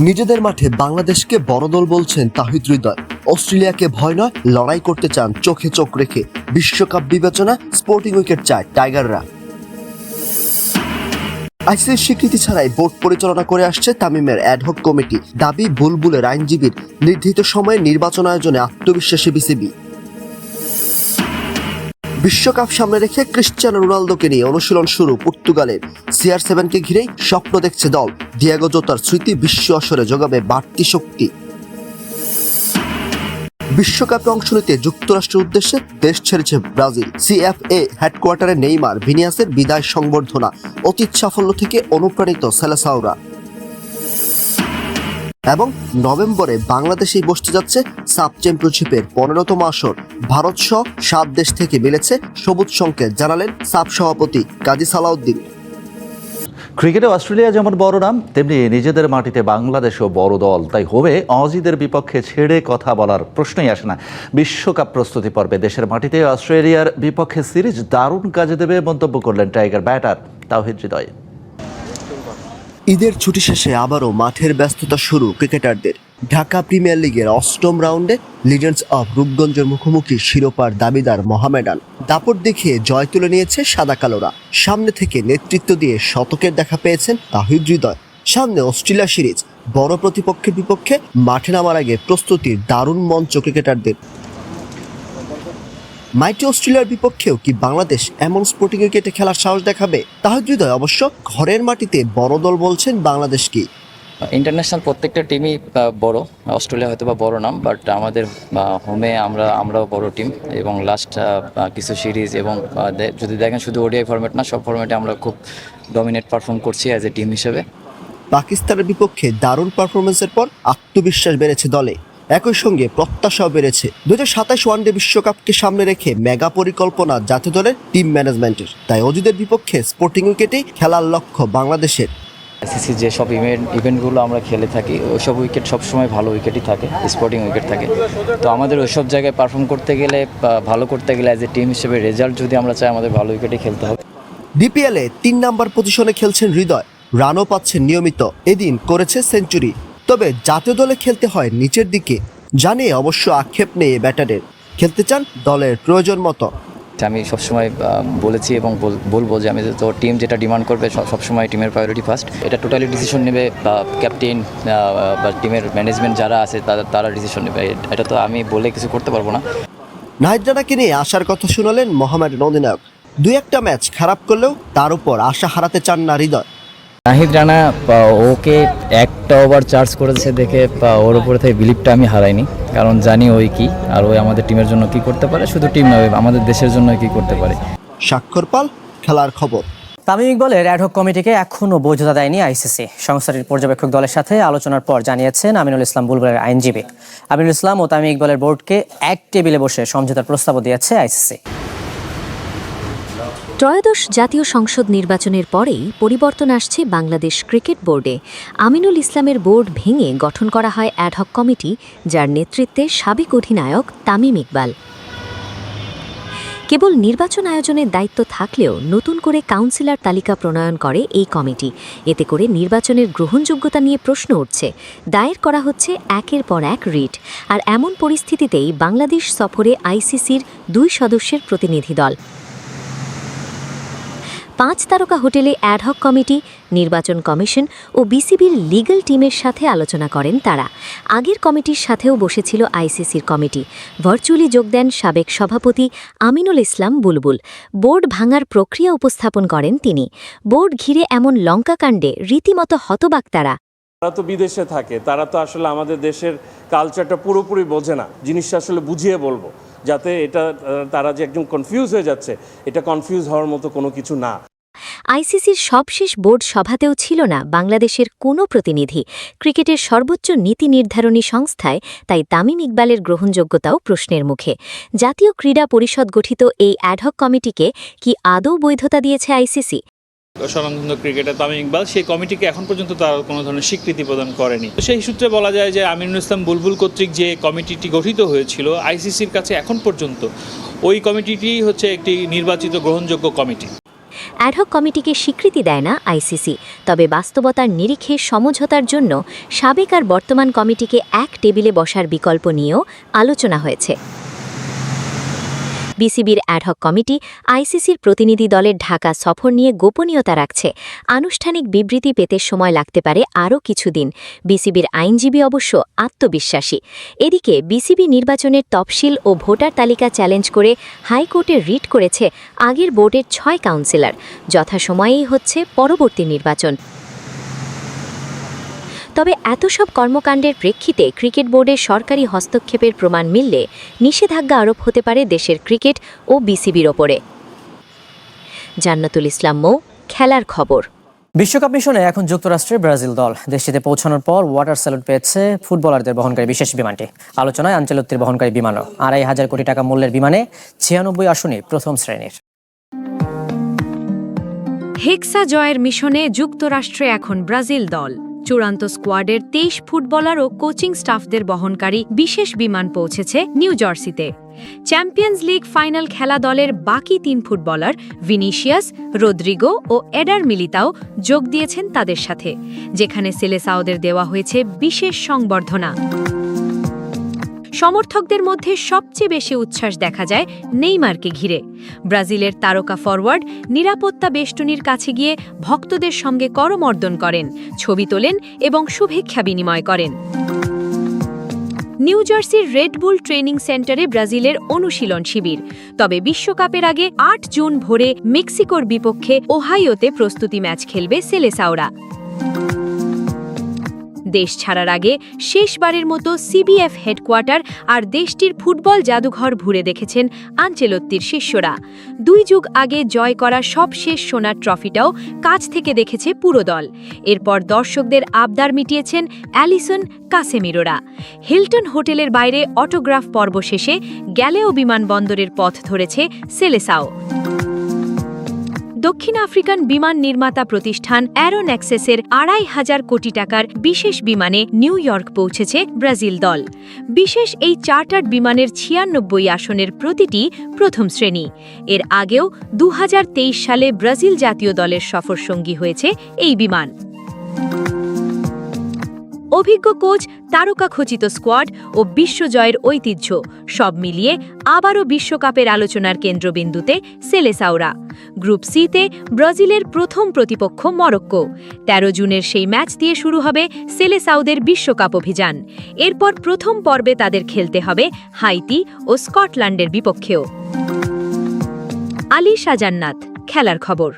নিজেদের মাঠে বাংলাদেশকে বড় দল বলছেন তাহিদ হৃদয়। অস্ট্রেলিয়াকে ভয় নয়, লড়াই করতে চান চোখে চোখ রেখে। বিশ্বকাপ বিবেচনা স্পোর্টিং উইকেট চায় টাইগাররা। আইসিসির স্বীকৃতি ছাড়াই বোর্ড পরিচালনা করে আসছে তামিমের অ্যাডহক কমিটি। দাবি বুলবুলের আইনজীবীর, নির্ধারিত সময়ে নির্বাচন আয়োজনে আত্মবিশ্বাসী বিসিবি। বিশ্বকাপ সামনে রেখে ক্রিশ্চিয়ানো রোনালদোকে নিয়ে অনুশীলন শুরু পর্তুগালের। CR7-কে ঘিরেই স্বপ্ন দেখছে দল। ডিয়েগো জোতার স্মৃতি বিশ্ব আসরে যোগাবে বাড়তি শক্তি। বিশ্বকাপে অংশ নিতে যুক্তরাষ্ট্রের উদ্দেশ্যে দেশ ছেড়েছে ব্রাজিল। CFA হেডকোয়ার্টারে নেইমার, ভিনিয়াসের বিদায় সংবর্ধনা। অতীত সাফল্য থেকে অনুপ্রাণিত সেলেসাওরা। এবং নভেম্বরে বাংলাদেশেই বসতে যাচ্ছে সাব চ্যাম্পিয়নশিপের 15তম আসর। ভারত সহ 7 দেশ থেকে মিলেছে সবুজ সংকেত, জানালেন সাব সভাপতি কাজী সালাউদ্দিন। ক্রিকেটে অস্ট্রেলিয়া যেমন বড় নাম, তেমনি নিজেদের মাটিতে বাংলাদেশও বড় দল। তাই হবে অজিদের বিপক্ষে ছেড়ে কথা বলার প্রশ্নই আসে না। বিশ্বকাপ প্রস্তুতি পর্বে দেশের মাটিতে অস্ট্রেলিয়ার বিপক্ষে সিরিজ দারুণ কাজে দেবে মন্তব্য করলেন টাইগার ব্যাটার তাহিদ হৃদয়। ঈদের ছুটি শেষে আবারও মাঠের ব্যস্ততা শুরু ক্রিকেটারদের। ঢাকা প্রিমিয়ার লিগের 8ম রাউন্ডে লিজেন্ডস অফ রূপগঞ্জের মুখোমুখি শিরোপার দাবিদার মোহামেডান। দাপট দেখিয়ে জয় তুলে নিয়েছে সাদা কালোরা। সামনে থেকে নেতৃত্ব দিয়ে শতকের দেখা পেয়েছেন তাহিদ হৃদয়। সামনে অস্ট্রেলিয়া সিরিজ, বড় প্রতিপক্ষের বিপক্ষে মাঠে নামার আগে প্রস্তুতির দারুণ মঞ্চ ক্রিকেটারদের। মাইটি অস্ট্রেলিয়ার বিপক্ষেও কি বাংলাদেশ এমন স্পোর্টিং উইকেটে খেলার সাহস দেখাবে? তাহিদ হৃদয় অবশ্য ঘরের মাটিতে বড় দল বলছেন বাংলাদেশ কি। ইন্টারন্যাশনাল প্রত্যেকটা টিমই বড়। অস্ট্রেলিয়া হয়তো বা বড় নাম, বাট আমাদের হোমে আমরাও বড় টিম। এবং লাস্ট কিছু সিরিজ এবং যদি দেখেন শুধু ওডিআই ফরম্যাট না, সব ফরম্যাটে আমরা খুব ডমিনেট পারফর্ম করছি অ্যাজ এ টিম হিসেবে। পাকিস্তানের বিপক্ষে দারুণ পারফরমেন্সের পর আত্মবিশ্বাস বেড়েছে দলে। একই সঙ্গে প্রত্যাশাও বেড়েছে। 2027 ওয়ানডে বিশ্বকাপকে সামনে রেখে মেগা পরিকল্পনা জাতীয় দলের টিম ম্যানেজমেন্টের। তাই অজিদের বিপক্ষে স্পোর্টিং উইকেটেই খেলার লক্ষ্য বাংলাদেশের। আইসিসি যেসব ইভেন্টগুলো আমরা খেলে থাকি, ওইসব উইকেট সবসময় ভালো উইকেটই থাকে, স্পোর্টিং উইকেট থাকে। তো আমাদের ওইসব জায়গায় পারফর্ম করতে গেলে, ভালো করতে গেলে অ্যাজ এ টিম হিসেবে রেজাল্ট যদি আমরা চাই, আমাদের ভালো উইকেটই খেলতে হবে। ডিপিএলে 3 নাম্বার পজিশনে খেলছেন হৃদয়, রানও পাচ্ছেন নিয়মিত। এদিন করেছে সেঞ্চুরি। তবে জাতীয় দলে খেলতে হয় নিচের দিকে, জানিয়ে অবশ্য আক্ষেপ নেই ব্যাটারের। খেলতে চান দলের প্রয়োজন মতো। আমি সবসময় বলেছি এবং বলবো যে আমি তো টিম যেটা ডিমান্ড করবে সবসময় টিমের প্রায়োরিটি ফার্স্ট। এটা টোটালি ডিসিশন নেবে ক্যাপ্টেন বা টিমের ম্যানেজমেন্ট যারা আছে তারা ডিসিশন নেবে। এটা তো আমি বলে কিছু করতে পারবো না। নাহিদ রানাকে নিয়ে আশার কথা শোনালেন মোহামেডান অধিনায়ক। 2-1টা ম্যাচ খারাপ করলেও তার উপর আশা হারাতে চান না হৃদয়। নাহিদ রানা ওকে একটা ওভার চার্জ করেছে দেখে ওর উপরে থেকে বিলিভটা আমি হারাইনি, কারণ জানি ওই কি, আর ওই আমাদের টিমের জন্য কি করতে পারে, শুধু টিম নয় আমাদের দেশের জন্য কি করতে পারে। স্বাক্ষর পাল, খেলার খবর। তামিম ইকবালের অ্যাডহক কমিটিকে এখনও বৈধতা দেয়নি আইসিসি। সংস্থাটির পর্যবেক্ষক দলের সাথে আলোচনার পর জানিয়েছেন আমিনুল ইসলাম বুলবুলের আইনজীবী। আমিনুল ইসলাম ও তামিম ইকবালের বোর্ডকে এক টেবিলে বসে সমঝোতার প্রস্তাবও দিয়েছে আইসিসি। ত্রয়োদশ জাতীয় সংসদ নির্বাচনের পরেই পরিবর্তন আসছে বাংলাদেশ ক্রিকেট বোর্ডে। আমিনুল ইসলামের বোর্ড ভেঙে গঠন করা হয় অ্যাডহক কমিটি, যার নেতৃত্বে সাবেক অধিনায়ক তামিম ইকবাল। কেবল নির্বাচন আয়োজনের দায়িত্ব থাকলেও নতুন করে কাউন্সিলর তালিকা প্রণয়ন করে এই কমিটি। এতে করে নির্বাচনের গ্রহণযোগ্যতা নিয়ে প্রশ্ন উঠছে। দায়ের করা হচ্ছে একের পর এক রিট। আর এমন পরিস্থিতিতেই বাংলাদেশ সফরে আইসিসির 2 সদস্যের প্রতিনিধি দল। 5 তারকা হোটেলে অ্যাডহক কমিটি, নির্বাচন কমিশন ও বিসিবির লিগ্যাল টিমের সাথে আলোচনা করেন তারা। আগের কমিটির সাথেও বসেছিল আইসিসির কমিটি। ভার্চুয়ালি যোগ দেন সাবেক সভাপতি আমিনুল ইসলাম বুলবুল। বোর্ড ভাঙার প্রক্রিয়া উপস্থাপন করেন তিনি। বোর্ড ঘিরে এমন লঙ্কাকাণ্ডে রীতিমতো হতবাক তারা। তারা তো বিদেশে থাকে, তারা তো আসলে আমাদের দেশের কালচারটা পুরোপুরি বোঝে না। জিনিসটা আসলে বুঝিয়ে বলবো, যাতে এটা তারা যে একদম কনফিউজ হয়ে যাচ্ছে, এটা কনফিউজ হওয়ার মতো কোনো কিছু না। আইসিসির সবশেষ বোর্ড সভাতেও ছিল না বাংলাদেশের কোনো প্রতিনিধি। ক্রিকেটের সর্বোচ্চ নীতি নির্ধারণী সংস্থায় তাই তামিম ইকবালের গ্রহণযোগ্যতাও প্রশ্নের মুখে। জাতীয় ক্রীড়া পরিষদ গঠিত এই অ্যাডহক কমিটিকে কি আদৌ বৈধতা দিয়েছে আইসিসি? স্বনামধন্য ক্রিকেটার তামিম ইকবাল সেই কমিটিকে এখন পর্যন্ত তারা কোনো ধরনের স্বীকৃতি প্রদান করেনি। সেই সূত্রে বলা যায় যে আমিনুল ইসলাম বুলবুল কর্তৃক যে কমিটিটি গঠিত হয়েছিল আইসিসির কাছে এখন পর্যন্ত ওই কমিটিটি হচ্ছে একটি নির্বাচিত গ্রহণযোগ্য কমিটি। অ্যাডহক কমিটিকে স্বীকৃতি দেয় না আইসিসি, তবে বাস্তবতার নিরিখে সমঝোতার জন্য সাবেক আর বর্তমান কমিটিকে এক টেবিলে বসার বিকল্প নিয়েও আলোচনা হয়েছে। বিসিবির অ্যাডহক কমিটি আইসিসির প্রতিনিধি দলের ঢাকা সফর নিয়ে গোপনীয়তা রাখছে। আনুষ্ঠানিক বিবৃতি পেতে সময় লাগতে পারে আরও কিছুদিন। বিসিবির আইনজীবী অবশ্য আত্মবিশ্বাসী। এদিকে বিসিবি নির্বাচনের তফসিল ও ভোটার তালিকা চ্যালেঞ্জ করে হাইকোর্টে রিট করেছে আগের বোর্ডের 6 কাউন্সিলর। যথাসময়েই হচ্ছে পরবর্তী নির্বাচন। তবে এত সব কর্মকাণ্ডের প্রেক্ষিতে ক্রিকেট বোর্ডের সরকারি হস্তক্ষেপের প্রমাণ মিললে নিষেধাজ্ঞা আরোপ হতে পারে দেশের ক্রিকেট ও বিসিবির ওপরে। জান্নাতুল ইসলাম মৌ, খেলার খবর। বিশ্বকাপ মিশনে এখন যুক্তরাষ্ট্রের ব্রাজিল দল। দেশটিতে পৌঁছানোর পর ওয়াটার স্যালুট পেয়েছে ফুটবলারদের বহনকারী বিশেষ বিমানটি। আলোচনায় আঞ্চেলত্তির বহনকারী বিমানও। ২৫০০ কোটি টাকা মূল্যের বিমানে ৯৬ আসনে প্রথম শ্রেণীর। হেক্সা জয়ের মিশনে যুক্তরাষ্ট্রে এখন ব্রাজিল দল। চূড়ান্ত স্কোয়াডের ২৩ ফুটবলার ও কোচিং স্টাফদের বহনকারী বিশেষ বিমান পৌঁছেছে নিউ জার্সিতে। চ্যাম্পিয়ন্স লিগ ফাইনাল খেলা দলের বাকি ৩ ফুটবলার ভিনিসিয়াস, রদ্রিগো ও এডার মিলিতাও যোগ দিয়েছেন তাদের সাথে, যেখানে সেলেসাওদের দেওয়া হয়েছে বিশেষ সংবর্ধনা। সমর্থকদের মধ্যে সবচেয়ে বেশি উচ্ছ্বাস দেখা যায় নেইমারকে ঘিরে। ব্রাজিলের তারকা ফরওয়ার্ড নিরাপত্তা বেষ্টনীর কাছে গিয়ে ভক্তদের সঙ্গে করমর্দন করেন, ছবি তোলেন এবং শুভেচ্ছা বিনিময় করেন। নিউ জার্সির রেডবুল ট্রেনিং সেন্টারে ব্রাজিলের অনুশীলন শিবির। তবে বিশ্বকাপের আগে ৮ জুন ভোরে মেক্সিকোর বিপক্ষে ওহাইওতে প্রস্তুতি ম্যাচ খেলবে সেলেসাওরা। দেশ ছাড়ার আগে শেষবারের মতো সিবিএফ হেডকোয়ার্টার আর দেশটির ফুটবল জাদুঘর ঘুরে দেখেছেন আঞ্চেলত্তির শিষ্যরা। ২ যুগ আগে জয় করা সবশেষ সোনার ট্রফিটাও কাছ থেকে দেখেছে পুরো দল। এরপর দর্শকদের আবদার মিটিয়েছেন অ্যালিসন, কাসেমিরোরা। হিলটন হোটেলের বাইরে অটোগ্রাফ পর্ব শেষে গ্যালেও বিমানবন্দরের পথ ধরেছে সেলেসাও। দক্ষিণ আফ্রিকান বিমান নির্মাতা প্রতিষ্ঠান অ্যারোনেক্সেসের ২৫০০ কোটি টাকার বিশেষ বিমানে নিউ ইয়র্ক পৌঁছেছে ব্রাজিল দল। বিশেষ এই চার্টার্ড বিমানের ৯৬ আসনের প্রতিটি প্রথম শ্রেণী। এর আগেও ২০২৩ সালে ব্রাজিল জাতীয় দলের সফরসঙ্গী হয়েছে এই বিমান। অভিজ্ঞ কোচ, তারকাখচিত স্কোয়াড ও বিশ্বজয়ের ঐতিহ্য সব মিলিয়ে আবারও বিশ্বকাপের আলোচনার কেন্দ্রবিন্দুতে সেলেসাওরা। গ্রুপ সিতে ব্রাজিলের প্রথম প্রতিপক্ষ মরক্কো। ১৩ জুনের সেই ম্যাচ দিয়ে শুরু হবে সেলেসাওদের বিশ্বকাপ অভিযান। এরপর প্রথম পর্বে তাদের খেলতে হবে হাইতি ও স্কটল্যান্ডের বিপক্ষেও। আলী শাজান্নাত, খেলার খবর।